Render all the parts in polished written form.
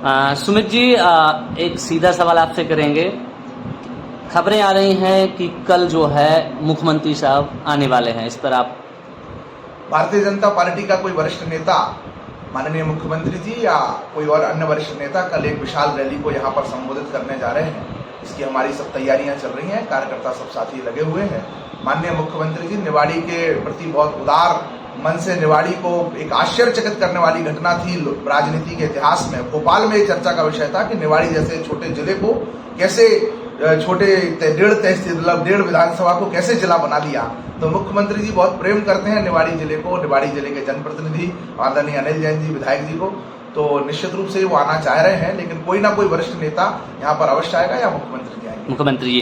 सुमित जी, एक सीधा सवाल आपसे करेंगे। खबरें आ रही हैं कि कल जो है मुख्यमंत्री साहब आने वाले हैं, इस पर आप? भारतीय जनता पार्टी का कोई वरिष्ठ नेता, माननीय मुख्यमंत्री जी या कोई और अन्य वरिष्ठ नेता कल एक विशाल रैली को यहाँ पर संबोधित करने जा रहे हैं। इसकी हमारी सब तैयारियां चल रही हैं, कार्यकर्ता सब साथी लगे हुए हैं। माननीय मुख्यमंत्री जी निवाड़ी के प्रति बहुत उदार मन से, निवाड़ी को एक आश्चर्यचकित करने वाली घटना थी राजनीति के इतिहास में। भोपाल में चर्चा का विषय था कि निवाड़ी जैसे छोटे जिले को कैसे, छोटे 1.5 तहसील, 1.5 विधानसभा को कैसे जिला बना दिया। तो मुख्यमंत्री जी बहुत प्रेम करते हैं निवाड़ी जिले को, निवाड़ी जिले के जनप्रतिनिधि आदरणीय अनिल जैन जी विधायक जी को। तो निश्चित रूप से वो आना चाह रहे हैं, लेकिन कोई ना कोई वरिष्ठ नेता यहाँ पर अवश्य आएगा या मुख्यमंत्री जी आएंगे। मुख्यमंत्री जी,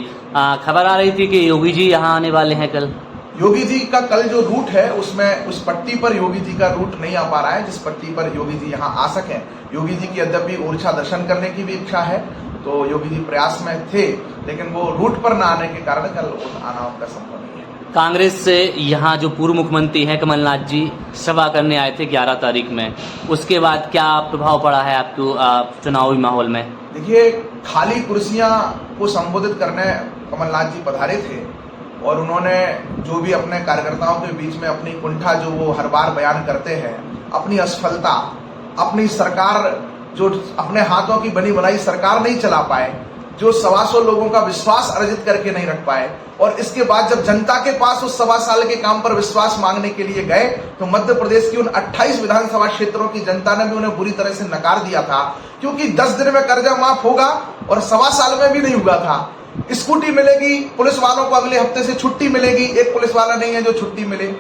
खबर आ रही थी कि योगी जी यहाँ आने वाले हैं कल। योगी जी का कल जो रूट है उसमें उस पट्टी पर योगी जी का रूट नहीं आ पा रहा है जिस पट्टी पर योगी जी यहाँ आ सकें। योगी जी की यद्यपि ओरछा दर्शन करने की भी इच्छा है, तो योगी जी प्रयास में थे, लेकिन वो रूट पर न आने के कारण कल आना उनका संभव नहीं है। कांग्रेस से यहाँ जो पूर्व मुख्यमंत्री हैं कमलनाथ जी सभा करने आए थे 11 तारीख में, उसके बाद क्या प्रभाव पड़ा है आपको चुनावी माहौल में? देखिए, खाली कुर्सियां को संबोधित करने कमलनाथ जी पधारे थे और उन्होंने जो भी अपने कार्यकर्ताओं के बीच में अपनी कुंठा जो वो हर बार बयान करते हैं, अपनी असफलता, अपनी सरकार जो अपने हाथों की बनी बनाई सरकार नहीं चला पाए, जो 125 लोगों का विश्वास अर्जित करके नहीं रख पाए, और इसके बाद जब जनता के पास उस 1.25 साल के काम पर विश्वास मांगने के लिए गए तो मध्य प्रदेश की उन 28 विधानसभा क्षेत्रों की जनता ने भी उन्हें बुरी तरह से नकार दिया था, क्योंकि 10 दिन में कर्जा माफ होगा और 1.25 साल में भी नहीं हुआ था। स्कूटी मिलेगी, पुलिस वालों को अगले हफ्ते से छुट्टी मिलेगी, एक पुलिस वाला नहीं है जो छुट्टी मिले।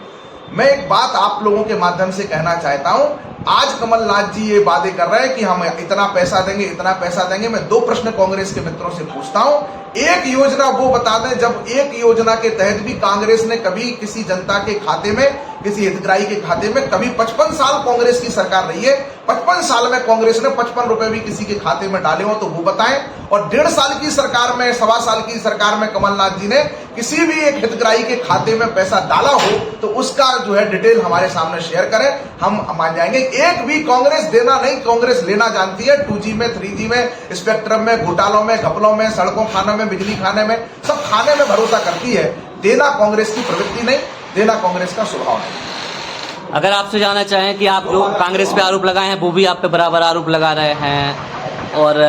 मैं एक बात आप लोगों के माध्यम से कहना चाहता हूं, आज कमलनाथ जी ये वादे कर रहे हैं कि हम इतना पैसा देंगे, इतना पैसा देंगे। मैं 2 प्रश्न कांग्रेस के मित्रों से पूछता हूं। एक योजना वो बता दें जब एक योजना के तहत भी कांग्रेस ने कभी किसी जनता के खाते में, किसी हितग्राही के खाते में, कभी 55 साल कांग्रेस की सरकार रही है, 55 साल में कांग्रेस ने 55 रुपए भी किसी के खाते में डाले हो तो वो बताएं। और 1.5 साल की सरकार में, 1.25 साल की सरकार में कमलनाथ जी ने किसी भी एक हितग्राही के खाते में पैसा डाला हो तो उसका जो है डिटेल हमारे सामने शेयर करें, हम मान जाएंगे। एक भी कांग्रेस देना नहीं, कांग्रेस लेना जानती है। 2G में, 3G में, स्पेक्ट्रम में, घोटालों में, घपलों में, सड़कों खाने में, बिजली खाने में, सब खाने में भरोसा करती है। देना कांग्रेस की प्रवृत्ति नहीं, देना कांग्रेस का स्वभाव नहीं। अगर आपसे जानना चाहें कि आप जो कांग्रेस पे आरोप लगाए हैं वो भी आप पे बराबर आरोप लगा रहे हैं और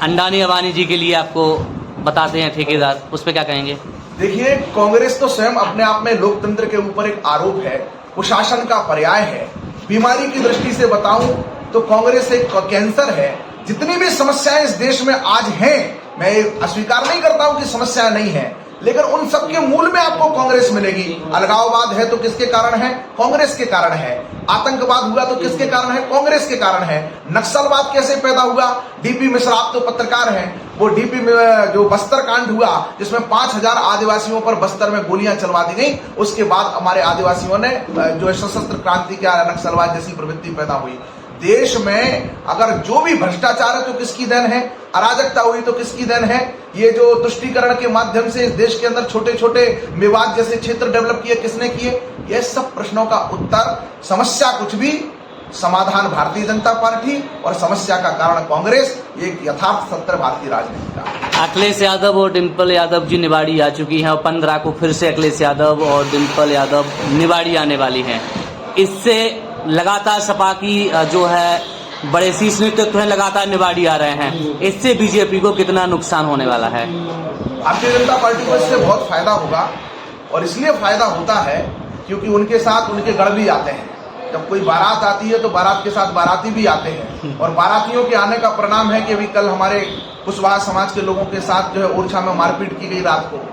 अंडानी अबानी जी के लिए आपको बताते हैं ठेकेदार, उस पर क्या कहेंगे? देखिए, कांग्रेस तो स्वयं अपने आप में लोकतंत्र के ऊपर एक आरोप है, कुशासन का पर्याय है। बीमारी की दृष्टि से बताऊं तो कांग्रेस एक कैंसर है। जितनी भी समस्याएं इस देश में आज हैं, मैं अस्वीकार नहीं करता हूं कि समस्याएं नहीं है, लेकिन उन सबके मूल में आपको कांग्रेस मिलेगी। अलगाववाद है तो किसके कारण है? कांग्रेस के कारण है। आतंकवाद हुआ तो किसके कारण है? कांग्रेस के कारण है। नक्सलवाद कैसे पैदा हुआ? डीपी मिश्रा, आप तो पत्रकार हैं, वो डीपी में जो बस्तर कांड हुआ जिसमें 5000 आदिवासियों पर बस्तर में गोलियां चलवा दी गई, उसके बाद हमारे आदिवासियों ने जो सशस्त्र क्रांति क्या नक्सलवाद जैसी प्रवृत्ति पैदा हुई। देश में अगर जो भी भ्रष्टाचार है तो किसकी देन है? अराजकता हुई तो किसकी देन है? ये जो तुष्टीकरण के माध्यम से इस देश के अंदर छोटे छोटे विवाद जैसे क्षेत्र डेवलप किए, किसने किए? ये सब प्रश्नों का उत्तर, समस्या कुछ भी, समाधान भारतीय जनता पार्टी और समस्या का कारण कांग्रेस, ये यथार्थ सत्य भारतीय राजनीति का। अखिलेश यादव और डिम्पल यादव जी निवाड़ी आ चुकी हैं और 15 को फिर से अखिलेश यादव और डिम्पल यादव निवाड़ी आने वाली हैं। इससे लगातार सपा की जो है बड़े शीर्ष नेतृत्व हैं, लगातार निवाड़ी आ रहे हैं। इससे बीजेपी को कितना नुकसान होने वाला है? भारतीय जनता पार्टी को इससे बहुत फायदा होगा, और इसलिए फायदा होता है क्योंकि उनके साथ उनके गढ़ भी आते हैं। जब कोई बारात आती है तो बारात के साथ बाराती भी आते हैं, और बारातियों के आने का परिणाम है कि अभी कल हमारे कुशवाहा समाज के लोगों के साथ जो है ओरछा में मारपीट की गई रात को।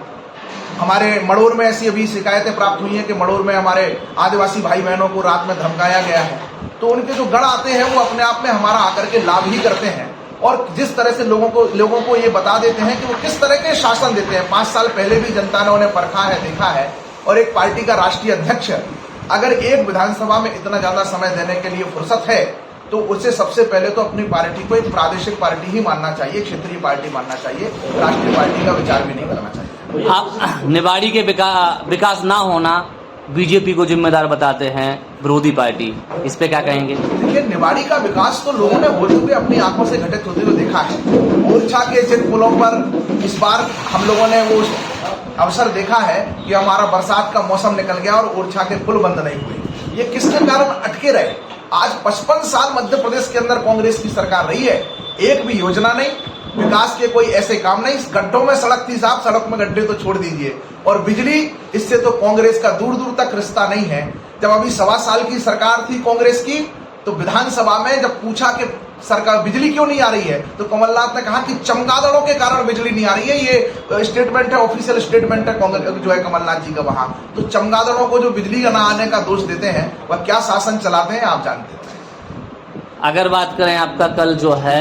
हमारे मड़ोर में ऐसी अभी शिकायतें प्राप्त हुई हैं कि मड़ोर में हमारे आदिवासी भाई बहनों को रात में धमकाया गया है। तो उनके जो गढ़ आते हैं वो अपने आप में हमारा आकर के लाभ ही करते हैं, और जिस तरह से लोगों को ये बता देते हैं कि वो किस तरह के शासन देते हैं। 5 साल पहले भी जनता ने उन्हें परखा है, देखा है। और एक पार्टी का राष्ट्रीय अध्यक्ष अगर एक विधानसभा में इतना ज्यादा समय देने के लिए फुर्सत है तो उसे सबसे पहले तो अपनी पार्टी को एक प्रादेशिक पार्टी ही मानना चाहिए, क्षेत्रीय पार्टी मानना चाहिए, राष्ट्रीय पार्टी का विचार भी नहीं करना चाहिए। आप निवाड़ी के विकास ना होना बीजेपी को जिम्मेदार बताते हैं विरोधी पार्टी, इस पे क्या कहेंगे? देखिए, निवाड़ी का विकास तो लोगों ने होते हुए अपनी आंखों से घटित होते हुए देखा है। ओरछा के जिन पुलों पर इस बार हम लोगों ने वो अवसर देखा है कि हमारा बरसात का मौसम निकल गया और ओरछा के पुल बंद नहीं हुए, ये किसके कारण अटके रहे? आज 55 साल मध्य प्रदेश के अंदर कांग्रेस की सरकार रही है, एक भी योजना नहीं, विकास के कोई ऐसे काम नहीं। गड्ढों में सड़क थी साहब, सड़क में गड्ढे तो छोड़ दीजिए। और बिजली, इससे तो कांग्रेस का दूर दूर तक रिश्ता नहीं है। जब अभी 1.25 साल की सरकार थी कांग्रेस की, तो विधानसभा में जब पूछा कि सरकार बिजली क्यों नहीं आ रही है, तो कमलनाथ ने कहा कि चमगादड़ों के कारण बिजली नहीं आ रही है। ये स्टेटमेंट है, ऑफिशियल स्टेटमेंट है कांग्रेस जो है कमलनाथ जी का वहां। तो चमगादड़ों को जो बिजली न आने का दोष देते हैं, वह क्या शासन चलाते हैं आप जानते हैं। अगर बात करें, आपका कल जो है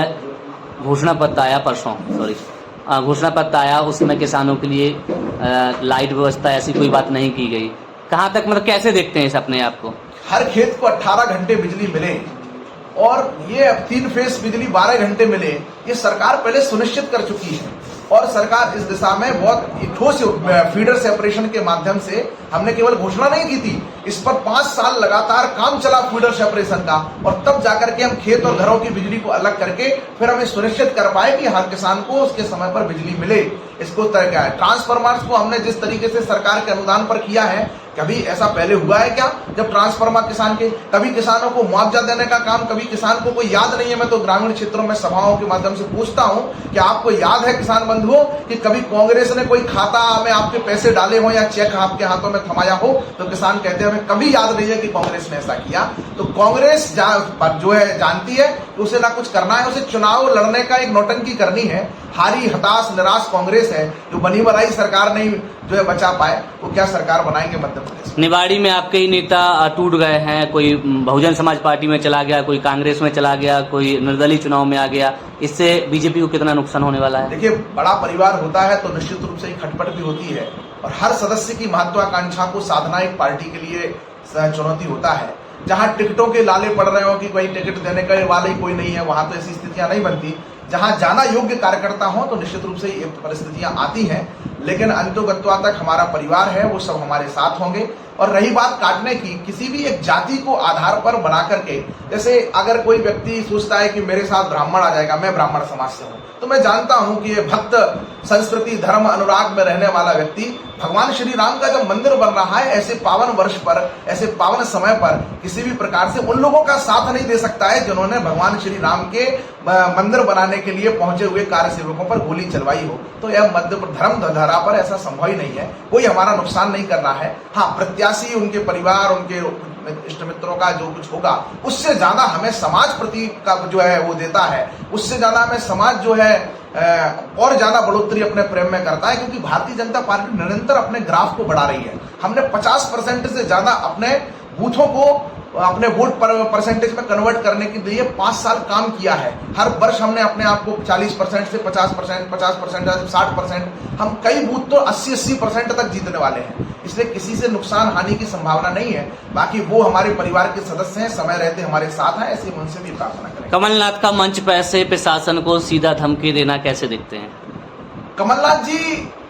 घोषणा पत्र आया, परसों सॉरी घोषणा पत्र आया, उसमें किसानों के लिए लाइट व्यवस्था ऐसी कोई बात नहीं की गई। कहाँ तक, मतलब कैसे देखते हैं इस अपने आप को? हर खेत को 18 घंटे बिजली मिले और ये 3 फेस बिजली 12 घंटे मिले, ये सरकार पहले सुनिश्चित कर चुकी है। और सरकार इस दिशा में बहुत ठोस फीडर सेपरेशन के माध्यम से, हमने केवल घोषणा नहीं की थी, इस पर 5 साल लगातार काम चला फीडर सेपरेशन का, और तब जाकर के हम खेत और घरों की बिजली को अलग करके फिर हमें सुनिश्चित कर पाए कि हर किसान को उसके समय पर बिजली मिले। इसको तय किया है। ट्रांसफार्मर्स को हमने जिस तरीके से सरकार के अनुदान पर किया है, कभी ऐसा पहले हुआ है क्या जब ट्रांसफार्मर किसान के, कभी किसानों को मुआवजा देने का काम कभी किसान को कोई याद नहीं है। मैं तो ग्रामीण क्षेत्रों में सभाओं के माध्यम से पूछता हूं कि आपको याद है किसान बंधुओं कि कभी कांग्रेस ने कोई खाता में आपके पैसे डाले हो या चेक आपके हाथों में थमाया हो? तो किसान कहते हैं हमें कभी याद नहीं है कि कांग्रेस ने ऐसा किया। तो कांग्रेस जो है जानती है कि उसे ना कुछ करना है, उसे चुनाव लड़ने का एक नौटंकी करनी है। हारी हताश निराश कांग्रेस है जो बनी बनाई सरकार नहीं जो है बचा पाए, वो क्या सरकार बनाएंगे मध्य प्रदेश? निवाड़ी में आपके ही नेता टूट गए हैं, कोई बहुजन समाज पार्टी में चला गया, कोई कांग्रेस में चला गया, कोई निर्दलीय चुनाव में आ गया, इससे बीजेपी को कितना नुकसान होने वाला है? देखिए, बड़ा परिवार होता है तो निश्चित रूप से ही खटपट भी होती है, और हर सदस्य की महत्वाकांक्षा को साधना एक पार्टी के लिए चुनौती होता है। जहां टिकटों के लाले पड़ रहे हो कि कोई टिकट देने का वाले ही कोई नहीं है, वहां तो ऐसी स्थितियां नहीं बनती। जहां जाना योग्य कार्यकर्ता हो तो निश्चित रूप से ये परिस्थितियां आती हैं, लेकिन अंतोगत्वा तक हमारा परिवार है, वो सब हमारे साथ होंगे। और रही बात काटने की, किसी भी एक जाति को आधार पर बना करके, जैसे अगर कोई व्यक्ति सोचता है कि मेरे साथ ब्राह्मण आ जाएगा, मैं ब्राह्मण समाज से हूं, तो मैं जानता हूं कि ये भक्त संस्कृति धर्म अनुराग में रहने वाला व्यक्ति भगवान श्री राम का जब मंदिर बन रहा है, ऐसे पावन वर्ष पर, ऐसे पावन समय पर किसी भी प्रकार से उन लोगों का साथ नहीं दे सकता है जिन्होंने भगवान श्री राम के मंदिर बनाने के लिए पहुंचे हुए कार्य सेवकों पर गोली चलवाई हो। तो यह मध्य धर्म धरा पर ऐसा संभव ही नहीं है, कोई हमारा नुकसान नहीं कर रहा है। हाँ, प्रत्याशी, उनके परिवार, उनके इष्ट मित्रों का जो कुछ होगा, उससे ज्यादा हमें समाज प्रति का जो है वो देता है, उससे ज्यादा हमें समाज जो है और ज्यादा बढ़ोतरी अपने प्रेम में करता है, क्योंकि भारतीय जनता पार्टी निरंतर अपने ग्राफ को बढ़ा रही है। हमने 50% से ज्यादा अपने बूथों को अपने वोट परसेंटेज में कन्वर्ट करने के लिए 5 साल काम किया है। हर वर्ष हमने अपने आप को 40% से 50%, 50%, 60%, हम कई बूथ तो 80% तक जीतने वाले हैं। इसलिए किसी से नुकसान हानि की संभावना नहीं है। बाकी वो हमारे परिवार के सदस्य हैं, समय रहते हमारे साथ हैं, ऐसे उनसे भी प्रार्थना करें। कमलनाथ का मंच पैसे प्रशासन को सीधा धमकी देना कैसे देखते हैं? कमलनाथ जी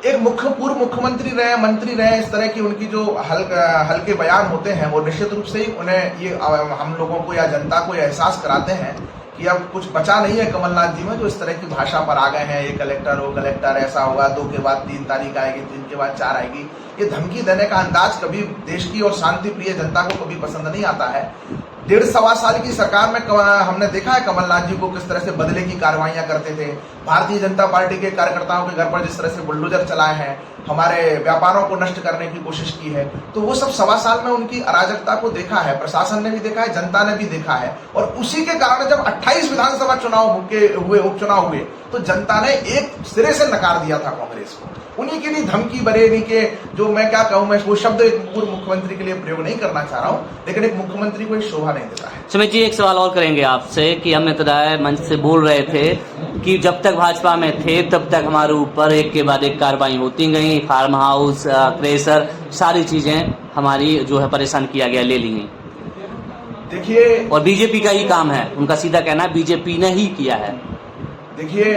एक पूर्व मुख्यमंत्री रहे, मंत्री रहे, इस तरह की उनकी जो हल्के बयान होते हैं, वो निश्चित रूप से ही उन्हें ये हम लोगों को या जनता को ये एहसास कराते हैं कि अब कुछ बचा नहीं है कमलनाथ जी में, जो इस तरह की भाषा पर आ गए हैं। ये कलेक्टर, वो कलेक्टर, ऐसा होगा, 2 के बाद 3 तारीख आएगी, 3 के बाद 4 आएगी। ये धमकी देने का अंदाज कभी देश की और शांति प्रिय जनता को कभी पसंद नहीं आता है। 1.5-1.25 साल की सरकार में हमने देखा है कमलनाथ जी को किस तरह से बदले की कार्रवाइयां करते थे। भारतीय जनता पार्टी के कार्यकर्ताओं के घर पर जिस तरह से बुलडोजर चलाए हैं, हमारे व्यापारों को नष्ट करने की कोशिश की है, तो वो सब 1.25 साल में उनकी अराजकता को देखा है, प्रशासन ने भी देखा है, जनता ने भी देखा है। और उसी के कारण जब 28 विधानसभा चुनाव उपचुनाव हुए तो जनता ने एक सिरे से नकार दिया था कांग्रेस को। उन्हीं के लिए धमकी बरेली के, जो मैं क्या कहूं, मैं वो शब्द एक पूर्व मुख्यमंत्री के लिए प्रयोग नहीं करना चाह रहा हूं, लेकिन एक मुख्यमंत्री को शोभा नहीं देता है। सुमित जी, एक सवाल और करेंगे आपसे कि हम नेताए मंच से बोल रहे थे कि जब तक भाजपा में थे तब तक हमारे ऊपर एक के बाद एक कार्रवाई होती गई, फार्म हाउस, क्रेशर, सारी चीजें हमारी जो है परेशान किया गया, ले ली गई। देखिए, और बीजेपी का ही काम है, उनका सीधा कहना है बीजेपी ने ही किया है। देखिए,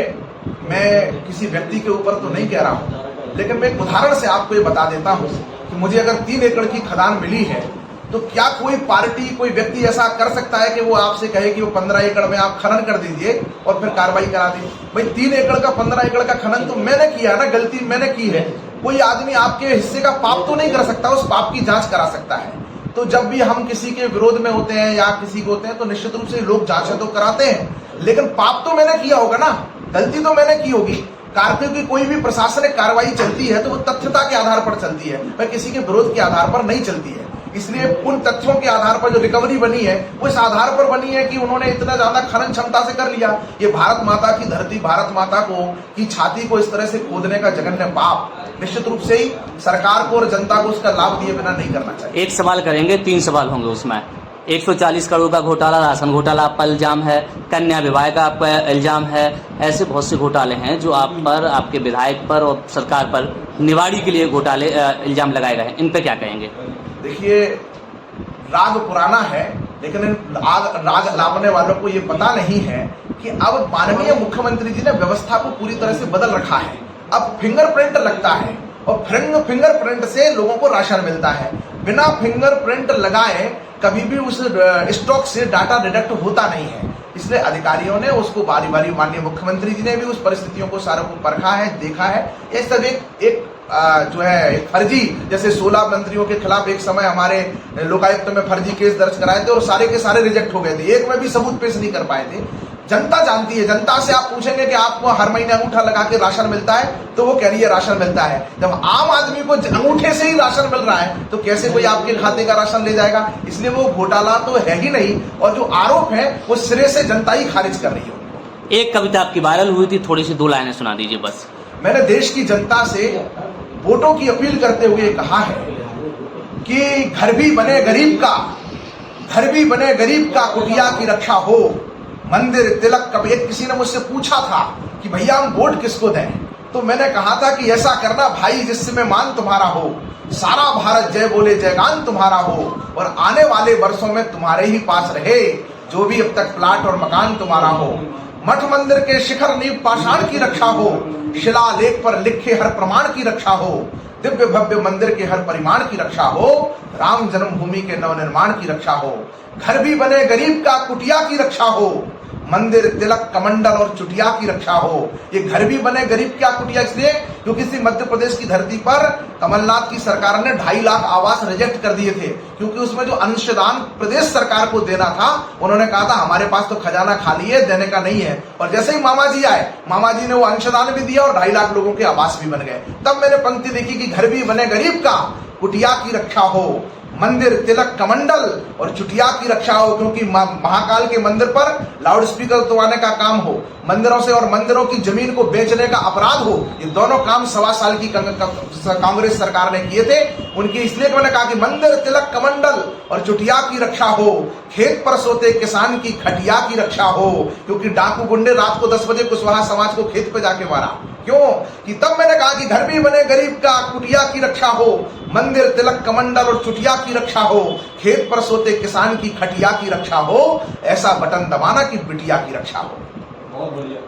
मैं किसी व्यक्ति के ऊपर तो नहीं कह रहा हूं, लेकिन मैं एक उदाहरण से आपको ये बता देता हूं कि कि मुझे अगर 3 एकड़ की खदान मिली है तो क्या कोई पार्टी, कोई व्यक्ति ऐसा कर सकता है कि वो आपसे कहे कि वो 15 एकड़ में आप खनन कर दीजिए और फिर कार्रवाई करा दी? भाई 3 एकड़ का 15 एकड़ का खनन तो मैंने किया है ना, गलती मैंने की है। कोई आदमी आपके हिस्से का पाप तो नहीं कर सकता, उस पाप की जांच करा सकता है। तो जब भी हम किसी के विरोध में होते हैं या किसी को होते हैं तो निश्चित रूप से लोग जांच तो कराते हैं, लेकिन पाप तो मैंने किया होगा ना, गलती तो मैंने की होगी। क्योंकि कोई भी प्रशासनिक कार्रवाई चलती है तो वो तथ्यता के आधार पर चलती है, वह किसी के विरोध के आधार पर नहीं चलती है। इसलिए उन तथ्यों के आधार पर जो रिकवरी बनी है वो इस आधार पर बनी है कि उन्होंने इतना ज्यादा खनन क्षमता से कर लिया। ये भारत माता की धरती, भारत माता को की छाती को इस तरह से खोदने का जघन्य पाप निश्चित रूप से ही सरकार को और जनता को उसका लाभ दिए बिना नहीं करना चाहिए। एक सवाल करेंगे, 3 सवाल होंगे उसमें। 140 करोड़ का घोटाला, राशन घोटाला आपका इल्जाम है, कन्या विवाह का आपका इल्जाम है, ऐसे बहुत से घोटाले हैं जो आप पर, आपके विधायक पर और सरकार पर निवाड़ी के लिए घोटाले इल्जाम लगाए गए हैं, इन पे क्या कहेंगे? देखिए, राग पुराना है, लेकिन राग लावने वालों को ये पता नहीं है कि अब माननीय मुख्यमंत्री जी ने व्यवस्था को पूरी तरह से बदल रखा है। अब फिंगरप्रिंट लगता है और फिंगरप्रिंट से लोगों को राशन मिलता है। बिना फिंगरप्रिंट लगाए कभी भी उस स्टॉक से डाटा डिडक्ट होता नहीं है। इसलिए अधिकारियों ने उसको बारी बारी, माननीय मुख्यमंत्री जी ने भी उस परिस्थितियों को सारों को परखा है, देखा है। ये सब एक जो है एक फर्जी, जैसे 16 मंत्रियों के खिलाफ एक समय हमारे लोकायुक्त में फर्जी केस दर्ज कराए थे और सारे के सारे रिजेक्ट हो गए थे, एक में भी सबूत पेश नहीं कर पाए थे। जनता जानती है, जनता से आप पूछेंगे कि आपको हर महीने अंगूठा लगा के राशन मिलता है, तो वो कह रही है राशन मिलता है। जब आम आदमी को अंगूठे से ही राशन मिल रहा है तो कैसे कोई आपके खाते का राशन ले जाएगा? इसलिए वो घोटाला तो है ही नहीं, और जो आरोप है वो सिरे से जनता ही खारिज कर रही है। एक कविता आपकी वायरल हुई थी, थोड़ी सी 2 लाइनें सुना दीजिए बस। मैंने देश की जनता से वोटों की अपील करते हुए कहा है कि घर भी बने गरीब का, घर भी बने गरीब का, कुटिया की रक्षा हो, मंदिर तिलक। कभी एक किसी ने मुझसे पूछा था कि भैया हम वोट किसको दें, तो मैंने कहा था कि ऐसा करना भाई जिसमें मान तुम्हारा हो, सारा भारत जय बोले जयगान तुम्हारा हो, और आने वाले वर्षों में तुम्हारे ही पास रहे जो भी अब तक प्लाट और मकान तुम्हारा हो। मठ मंदिर के शिखर नींव पाषाण की रक्षा हो, शिलालेख पर लिखे हर प्रमाण की रक्षा हो, दिव्य भव्य मंदिर के हर परिमाण की रक्षा हो, राम जन्मभूमि के नवनिर्माण की रक्षा हो। घर भी बने गरीब का, कुटिया की रक्षा हो, मंदिर तिलक कमंडल और चुटिया की रक्षा हो। ये घर भी बने गरीब क्या, कुटिया इसलिए क्योंकि इसी मध्य प्रदेश की धरती पर कमलनाथ की सरकार ने 2.5 लाख आवास रिजेक्ट कर दिए थे, क्योंकि उसमें जो अंशदान प्रदेश सरकार को देना था, उन्होंने कहा था हमारे पास तो खजाना खाली है, देने का नहीं है। और जैसे ही मामा जी आए, मामा जी ने वो अंशदान भी दिया और 2.5 लाख लोगों के आवास भी बन गए। तब मैंने पंक्ति लिखी कि घर भी बने गरीब का, कुटिया की रक्षा हो, मंदिर तिलक कमंडल और चुटिया की रक्षा हो। क्योंकि महाकाल के मंदिर पर लाउड स्पीकर उतरवाने का काम हो, मंदिरों से और मंदिरों की जमीन को बेचने का अपराध हो, ये दोनों काम 1.25 साल की कांग्रेस सरकार ने किए थे। उनकी इसलिए मैंने कहा कि मंदिर तिलक कमंडल और चुटिया की रक्षा हो, खेत पर सोते किसान की खटिया की रक्षा हो। क्योंकि डाकू गुंडे रात को 10 बजे कुशवाहा समाज को खेत पे जाके मारा, क्यों कि तब मैंने कहा कि घर भी बने गरीब का, कुटिया की रक्षा हो, मंदिर तिलक कमंडल और चुटिया की रक्षा हो, खेत पर सोते किसान की खटिया की रक्षा हो, ऐसा बटन दबाना कि बिटिया की रक्षा हो। बहुत बढ़िया।